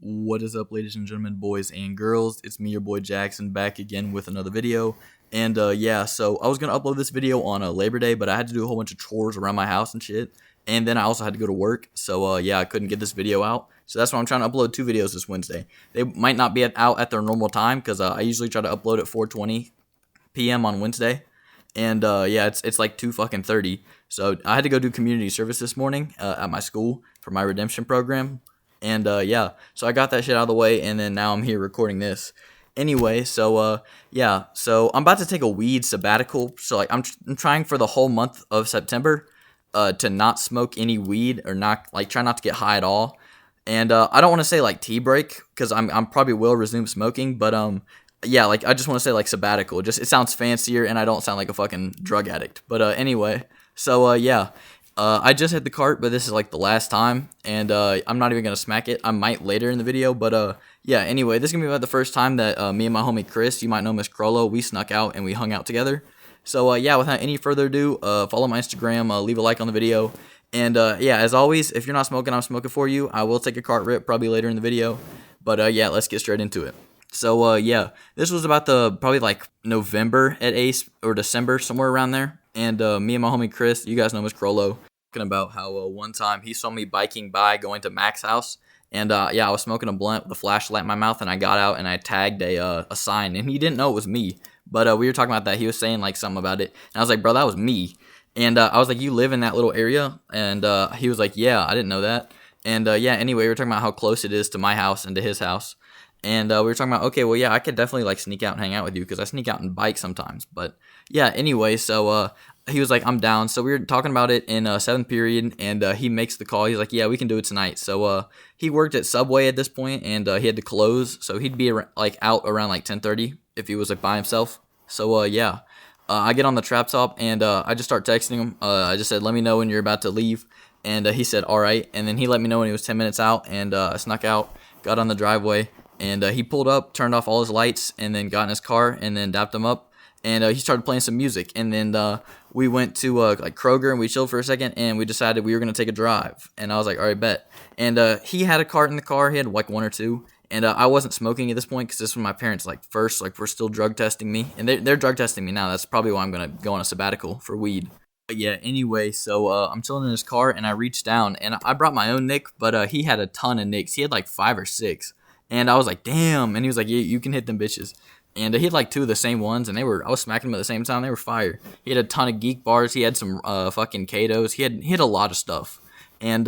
What is up, ladies and gentlemen, boys and girls? It's me, your boy Jackson, back again with another video. And yeah, so I was gonna upload this video on Labor Day, but I had to do a whole bunch of chores around my house and shit. And then I also had to go to work, so yeah, I couldn't get this video out. So that's why I'm trying to upload two videos this Wednesday. They might not be out at their normal time because I usually try to upload at 4:20 p.m. on Wednesday. And yeah, it's like 2 fucking 30. So I had to go do community service this morning at my school for my redemption program. And yeah, so I got that shit out of the way, and then now I'm here recording this. Anyway, so yeah, so I'm about to take a weed sabbatical. So like I'm trying for the whole month of September to not smoke any weed or not like try not to get high at all. And I don't want to say like tea break because I'm probably will resume smoking, but yeah, like I just want to say like sabbatical. Just it sounds fancier, and I don't sound like a fucking drug addict. But anyway, so yeah. I just hit the cart, but this is like the last time, and I'm not even gonna smack it. I might later in the video, but yeah. Anyway, this is gonna be about the first time that me and my homie Chris, you might know Miss Crollo, we snuck out and we hung out together. So yeah, without any further ado, follow my Instagram, leave a like on the video, and yeah, as always, if you're not smoking, I'm smoking for you. I will take a cart rip probably later in the video, but yeah, let's get straight into it. So yeah, this was about the probably like November at Ace or December, somewhere around there. And me and my homie Chris, you guys know Miss Crollo, talking about how one time he saw me biking by going to Mac's house, and yeah, I was smoking a blunt with a flashlight in my mouth, and I got out and I tagged a sign, and he didn't know it was me, but we were talking about that. He was saying like something about it, and I was like, bro, that was me. And I was like, you live in that little area? And he was like, yeah, I didn't know that. And yeah, anyway, we were talking about how close it is to my house and to his house. And we were talking about, okay, well, yeah, I could definitely like sneak out and hang out with you because I sneak out and bike sometimes. But yeah, anyway, so he was like, I'm down. So we were talking about it in seventh period, and he makes the call. He's like, yeah, we can do it tonight. So he worked at Subway at this point, and he had to close. So he'd be like out around like 10:30 if he was like by himself. So yeah, I get on the trap top, and I just start texting him. I just said, let me know when you're about to leave. And he said, all right. And then he let me know when he was 10 minutes out, and I snuck out, got on the driveway. And he pulled up, turned off all his lights, and then got in his car, and then dapped him up. And he started playing some music. And then we went to like Kroger, and we chilled for a second, and we decided we were going to take a drive. And I was like, all right, bet. And he had a cart in the car. He had like one or two. And I wasn't smoking at this point because this was my parents like first, like were still drug testing me. And they're drug testing me now. That's probably why I'm going to go on a sabbatical for weed. But yeah, anyway, so I'm chilling in his car, and I reached down, and I brought my own nick, but he had a ton of nicks. He had like 5 or 6. And I was like, damn. And he was like, yeah, you can hit them bitches. And he had like 2 of the same ones, and I was smacking them at the same time. They were fire. He had a ton of geek bars. He had some fucking Katos. He had a lot of stuff. And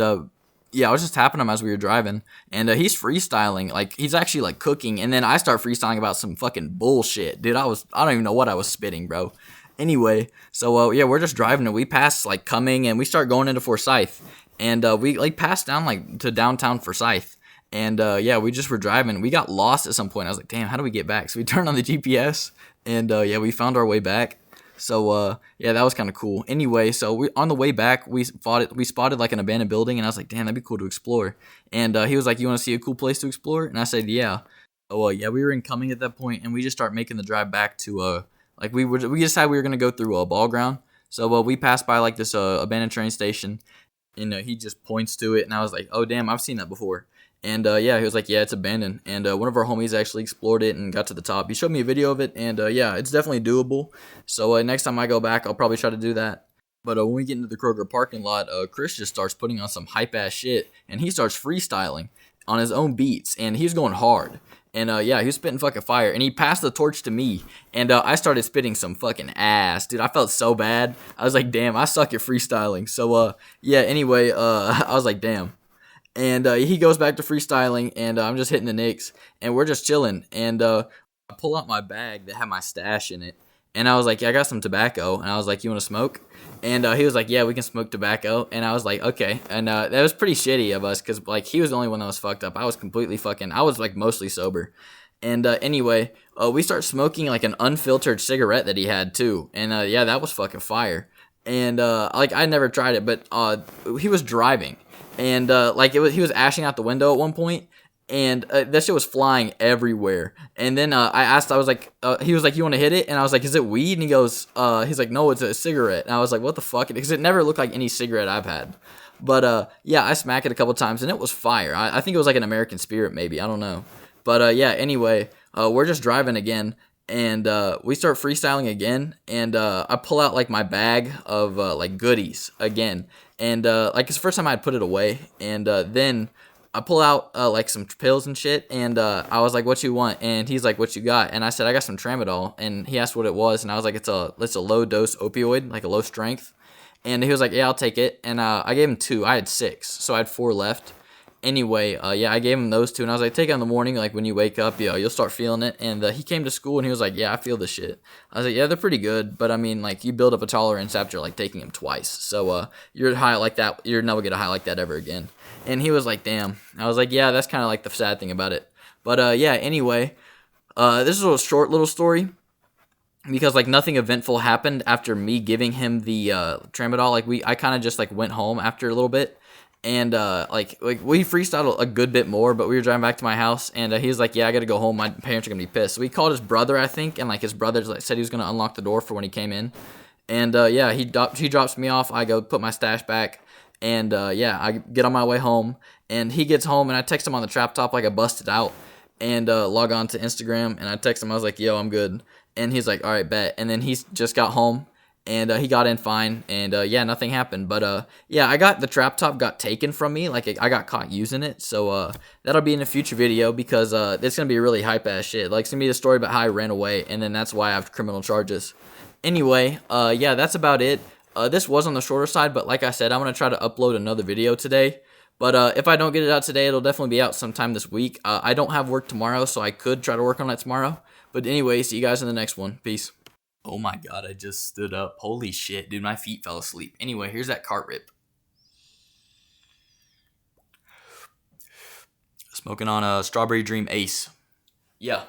yeah, I was just tapping him as we were driving. And he's freestyling. Like, he's actually like cooking. And then I start freestyling about some fucking bullshit. Dude, I don't even know what I was spitting, bro. Anyway, so yeah, we're just driving, and we pass like Cumming, and we start going into Forsyth. And we like passed down like to downtown Forsyth. And yeah, we just were driving. We got lost at some point. I was like, damn, how do we get back? So we turned on the GPS, and yeah, we found our way back. So yeah, that was kind of cool. Anyway, so we on the way back, we spotted like an abandoned building, and I was like, damn, that'd be cool to explore. And he was like, you want to see a cool place to explore? And I said, yeah. Oh yeah, we were in Cumming at that point, and we just start making the drive back to like we decided we were gonna go through a ball ground. So we passed by like this abandoned train station, and he just points to it, and I was like, oh damn, I've seen that before. And yeah, he was like, yeah, it's abandoned. And one of our homies actually explored it and got to the top. He showed me a video of it, and yeah, it's definitely doable. So next time I go back, I'll probably try to do that. But when we get into the Kroger parking lot, Chris just starts putting on some hype-ass shit, and he starts freestyling on his own beats, and he's going hard. And yeah, he was spitting fucking fire, and he passed the torch to me, and I started spitting some fucking ass, dude. I felt so bad. I was like, damn, I suck at freestyling. So yeah, anyway, I was like, damn. And he goes back to freestyling, and I'm just hitting the nicks, and we're just chilling. And I pull out my bag that had my stash in it, and I was like, yeah, I got some tobacco. And I was like, you want to smoke? And he was like, yeah, we can smoke tobacco. And I was like, okay. And that was pretty shitty of us because like he was the only one that was fucked up. I was completely I was like mostly sober. And anyway, we start smoking like an unfiltered cigarette that he had too. And yeah, that was fucking fire. And like I never tried it, but he was driving. And like he was ashing out the window at one point, and that shit was flying everywhere. And then I asked, I was like, he was like, you want to hit it? And I was like, is it weed? And he goes, he's like, no, it's a cigarette. And I was like, what the fuck? Because it never looked like any cigarette I've had. But yeah, I smacked it a couple times and it was fire. I think it was like an American Spirit, maybe. I don't know. But yeah, anyway, we're just driving again, and we start freestyling again, and I pull out like my bag of like goodies again, and like it's the first time I'd put it away, and then I pull out like some pills and shit, and I was like, "What you want?" And he's like, "What you got?" And I said, "I got some tramadol," and he asked what it was, and I was like, "It's a low dose opioid, like a low strength." And he was like, "Yeah, I'll take it." And I gave him 2. I had 6, so I had 4 left. Anyway, yeah, I gave him those 2, and I was like, "Take it in the morning, like when you wake up, you'll start feeling it." And he came to school, and he was like, "Yeah, I feel this shit." I was like, "Yeah, they're pretty good, but I mean, like you build up a tolerance after like taking them twice, so you're high like that. You're never gonna high like that ever again." And he was like, "Damn." I was like, "Yeah, that's kind of like the sad thing about it." But yeah, anyway, this is a short little story because like nothing eventful happened after me giving him the tramadol. Like I kind of just like went home after a little bit, and like we freestyled a good bit more, but we were driving back to my house, and he was like, "Yeah, I gotta go home. My parents are gonna be pissed." So he called his brother, I think, and like his brother like said he was gonna unlock the door for when he came in, and yeah, he drops me off. I go put my stash back, and yeah, I get on my way home, and he gets home, and I text him on the trap top like I busted out, and log on to Instagram, and I text him. I was like, "Yo, I'm good." And he's like, "All right, bet." And then he's just got home, and he got in fine, and yeah, nothing happened. But yeah, I got the trap top got taken from me, like I got caught using it. So that'll be in a future video because it's gonna be really hype ass shit. Like it's gonna be the story about how I ran away, and then that's why I have criminal charges. Anyway, yeah, that's about it. This was on the shorter side, but like I said, I'm gonna try to upload another video today. But if I don't get it out today, it'll definitely be out sometime this week. I don't have work tomorrow, so I could try to work on it tomorrow. But anyway, see you guys in the next one. Peace. Oh my god, I just stood up. Holy shit, dude, my feet fell asleep. Anyway, here's that cart rip. Smoking on a Strawberry Dream Ace. Yeah.